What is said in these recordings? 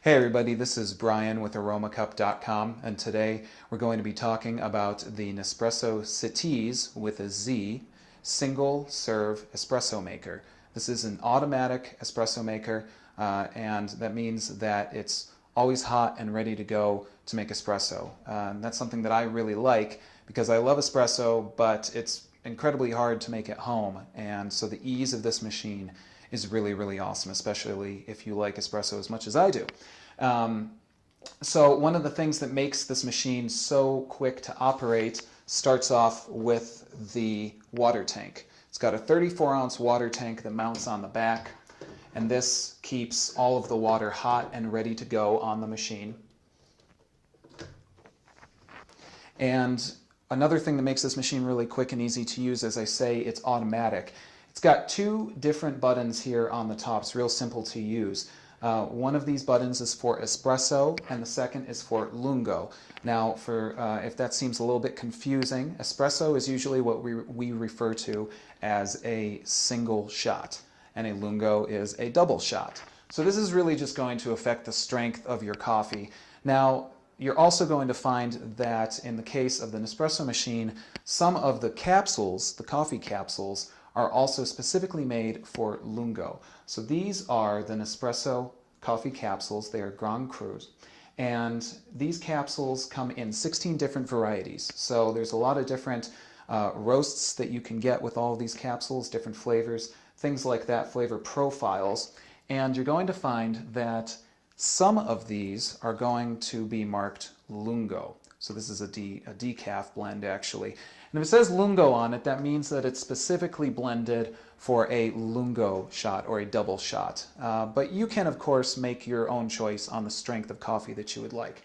Hey everybody, this is Brian with aromacup.com, and today we're going to be talking about the Nespresso CitiZ with a Z single serve espresso maker. This is an automatic espresso maker, and that means that it's always hot and ready to go to make espresso. That's something that I really like because I love espresso, but it's incredibly hard to make at home, and so the ease of this machine is really awesome, especially if you like espresso as much as I do. So one of the things that makes this machine so quick to operate starts off with the water tank. It's got a 34-ounce water tank that mounts on the back, and this keeps all of the water hot and ready to go on the machine. And another thing that makes this machine really quick and easy to use, as I say, it's automatic. It's got two different buttons here on the top. It's real simple to use. One of these buttons is for espresso and the second is for lungo. Now, if that seems a little bit confusing, espresso is usually what we refer to as a single shot, and a lungo is a double shot. So this is really just going to affect the strength of your coffee. Now, you're also going to find that in the case of the Nespresso machine, some of the capsules, the coffee capsules, are also specifically made for lungo. So these are the Nespresso coffee capsules. They are Grand Crus. And these capsules come in 16 different varieties. So there's a lot of different roasts that you can get with all of these capsules, different flavors, things like that, flavor profiles. And you're going to find that some of these are going to be marked lungo. So this is a decaf blend, actually. And if it says lungo on it, that means that it's specifically blended for a lungo shot or a double shot. But you can, of course, make your own choice on the strength of coffee that you would like.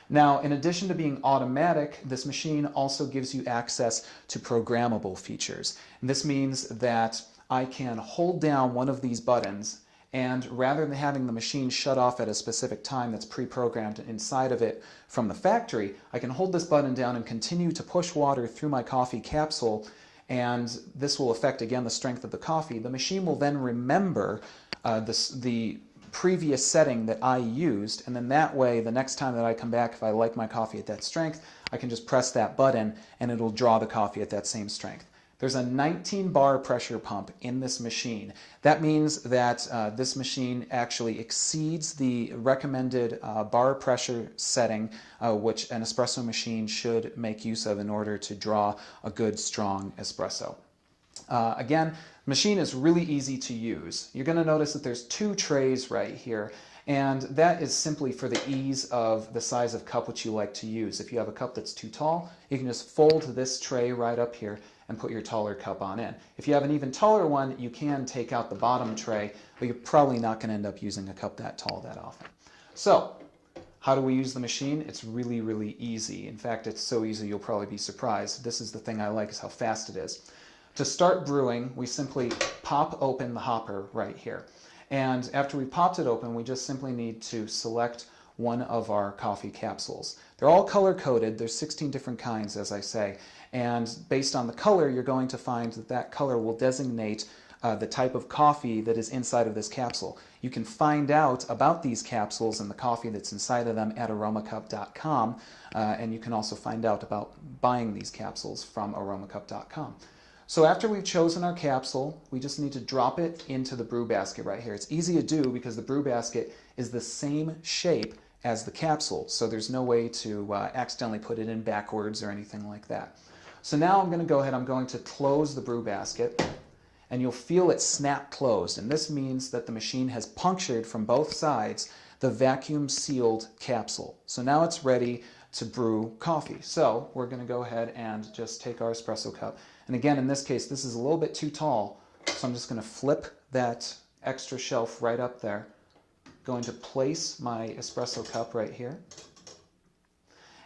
Now, in addition to being automatic, this machine also gives you access to programmable features. And this means that I can hold down one of these buttons, and rather than having the machine shut off at a specific time that's pre-programmed inside of it from the factory, I can hold this button down and continue to push water through my coffee capsule, and this will affect, again, the strength of the coffee. The machine will then remember the previous setting that I used, and then that way, the next time that I come back, if I like my coffee at that strength, I can just press that button and it'll draw the coffee at that same strength. There's a 19-bar pressure pump in this machine. That means that this machine actually exceeds the recommended bar pressure setting, which an espresso machine should make use of in order to draw a good, strong espresso. Again, the machine is really easy to use. You're going to notice that there's two trays right here, and that is simply for the ease of the size of cup which you like to use. If you have a cup that's too tall, you can just fold this tray right up here and put your taller cup on in. If you have an even taller one, you can take out the bottom tray, but you're probably not going to end up using a cup that tall that often. So, how do we use the machine? It's really easy. In fact, it's so easy you'll probably be surprised. This is the thing I like, is how fast it is. To start brewing, we simply pop open the hopper right here. And after we popped it open, we just simply need to select one of our coffee capsules. They're all color-coded. There's 16 different kinds, as I say. And based on the color, you're going to find that that color will designate the type of coffee that is inside of this capsule. You can find out about these capsules and the coffee that's inside of them at aromacup.com, and you can also find out about buying these capsules from aromacup.com. So after we've chosen our capsule, we just need to drop it into the brew basket right here. It's easy to do because the brew basket is the same shape as the capsule, so there's no way to accidentally put it in backwards or anything like that. So now I'm going to close the brew basket, and you'll feel it snap closed, and this means that the machine has punctured from both sides the vacuum sealed capsule. So now it's ready to brew coffee. So we're going to go ahead and just take our espresso cup. And again, in this case, this is a little bit too tall, so I'm just going to flip that extra shelf right up there. Going to place my espresso cup right here.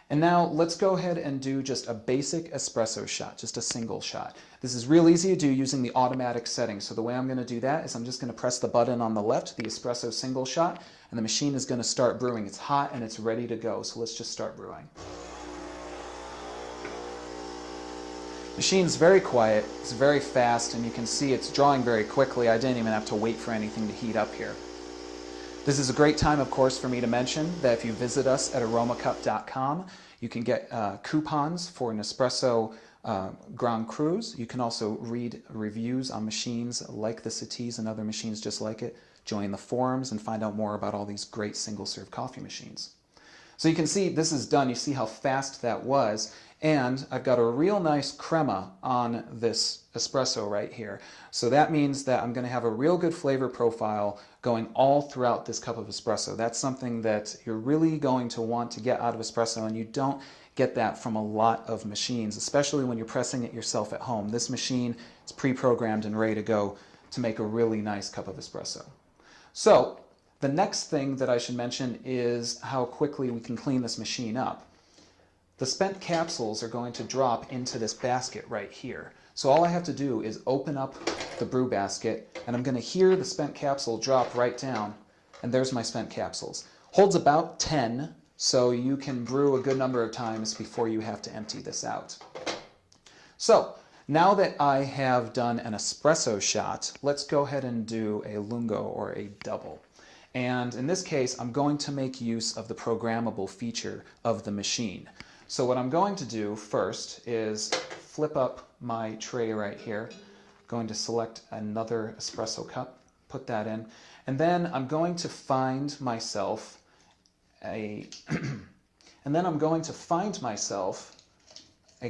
And now let's go ahead and do just a basic espresso shot, just a single shot. This is real easy to do using the automatic setting. So the way I'm going to do that is I'm just going to press the button on the left, the espresso single shot, and the machine is going to start brewing. It's hot and it's ready to go, so let's just start brewing. The machine's very quiet, it's very fast, and you can see it's drawing very quickly. I didn't even have to wait for anything to heat up here. This is a great time, of course, for me to mention that if you visit us at aromacup.com, you can get coupons for Nespresso Grand Crus. You can also read reviews on machines like the CitiZ and other machines just like it, join the forums, and find out more about all these great single-serve coffee machines. So you can see this is done. You see how fast that was. And I've got a real nice crema on this espresso right here. So that means that I'm going to have a real good flavor profile going all throughout this cup of espresso. That's something that you're really going to want to get out of espresso, and you don't get that from a lot of machines, especially when you're pressing it yourself at home. This machine is pre-programmed and ready to go to make a really nice cup of espresso. So the next thing that I should mention is how quickly we can clean this machine up. The spent capsules are going to drop into this basket right here. So all I have to do is open up the brew basket, and I'm going to hear the spent capsule drop right down, and there's my spent capsules. Holds about 10, so you can brew a good number of times before you have to empty this out. So now that I have done an espresso shot, let's go ahead and do a lungo or a double. And in this case, I'm going to make use of the programmable feature of the machine. So what I'm going to do first is flip up my tray right here. I'm going to select another espresso cup, put that in, and then I'm going to find myself a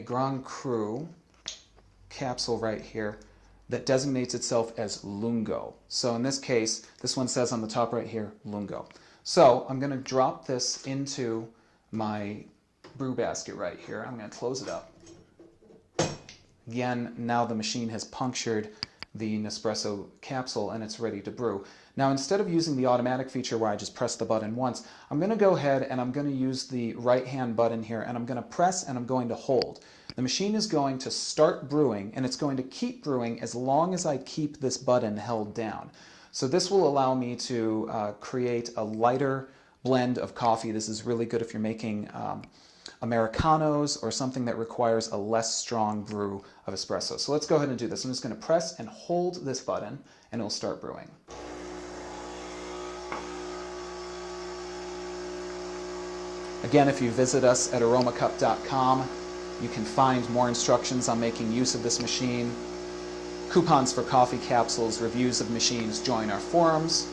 Grand Cru capsule right here that designates itself as lungo. So in this case, this one says on the top right here, lungo. So I'm going to drop this into my brew basket right here. I'm going to close it up. Again, now the machine has punctured the Nespresso capsule and it's ready to brew. Now instead of using the automatic feature where I just press the button once, I'm going to go ahead and I'm going to use the right hand button here, and I'm going to press and I'm going to hold. The machine is going to start brewing, and it's going to keep brewing as long as I keep this button held down. So this will allow me to create a lighter blend of coffee. This is really good if you're making Americanos or something that requires a less strong brew of espresso. So let's go ahead and do this. I'm just going to press and hold this button and it'll start brewing. Again, if you visit us at aromacup.com, you can find more instructions on making use of this machine, coupons for coffee capsules, reviews of machines, join our forums,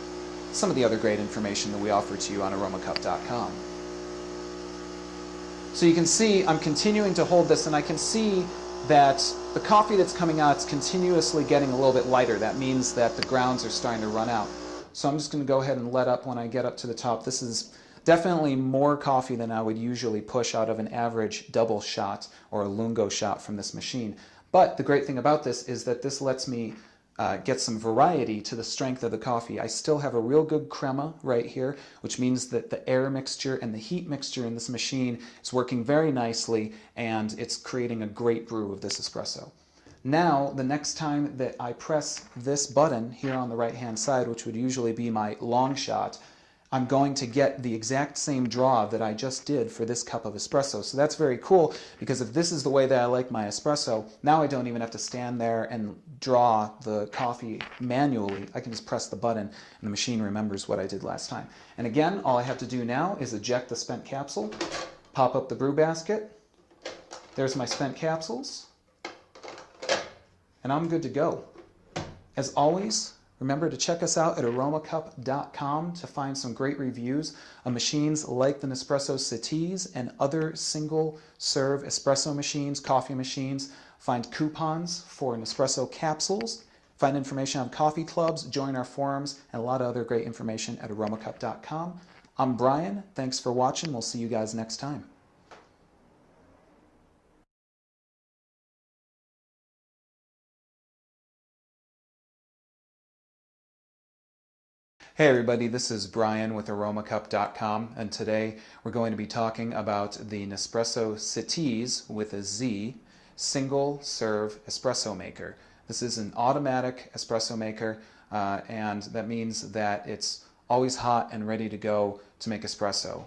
some of the other great information that we offer to you on aromacup.com. So you can see I'm continuing to hold this, and I can see that the coffee that's coming out is continuously getting a little bit lighter. That means that the grounds are starting to run out. So I'm just going to go ahead and let up when I get up to the top. This is definitely more coffee than I would usually push out of an average double shot or a lungo shot from this machine. But the great thing about this is that this lets me get some variety to the strength of the coffee. I still have a real good crema right here, which means that the air mixture and the heat mixture in this machine is working very nicely, and it's creating a great brew of this espresso. Now, the next time that I press this button here on the right-hand side, which would usually be my long shot, I'm going to get the exact same draw that I just did for this cup of espresso. So that's very cool, because if this is the way that I like my espresso, now I don't even have to stand there and draw the coffee manually. I can just press the button and the machine remembers what I did last time. And again, all I have to do now is eject the spent capsule, pop up the brew basket. There's my spent capsules, and I'm good to go. As always, remember to check us out at aromacup.com to find some great reviews of machines like the Nespresso CitiZ and other single-serve espresso machines, coffee machines. Find coupons for Nespresso capsules. Find information on coffee clubs, join our forums, and a lot of other great information at aromacup.com. I'm Brian. Thanks for watching. We'll see you guys next time. Hey everybody, this is Brian with aromacup.com, and today we're going to be talking about the Nespresso CitiZ with a Z single serve espresso maker. This is an automatic espresso maker, and that means that it's always hot and ready to go to make espresso.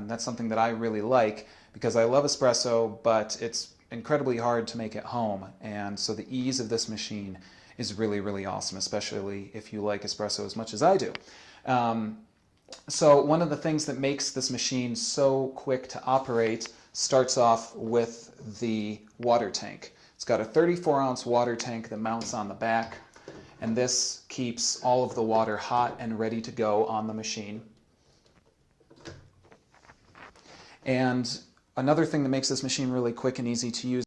That's something that I really like because I love espresso, but it's incredibly hard to make at home, and so the ease of this machine is really, really awesome, especially if you like espresso as much as I do. So one of the things that makes this machine so quick to operate starts off with the water tank. It's got a 34-ounce water tank that mounts on the back, and this keeps all of the water hot and ready to go on the machine. And another thing that makes this machine really quick and easy to use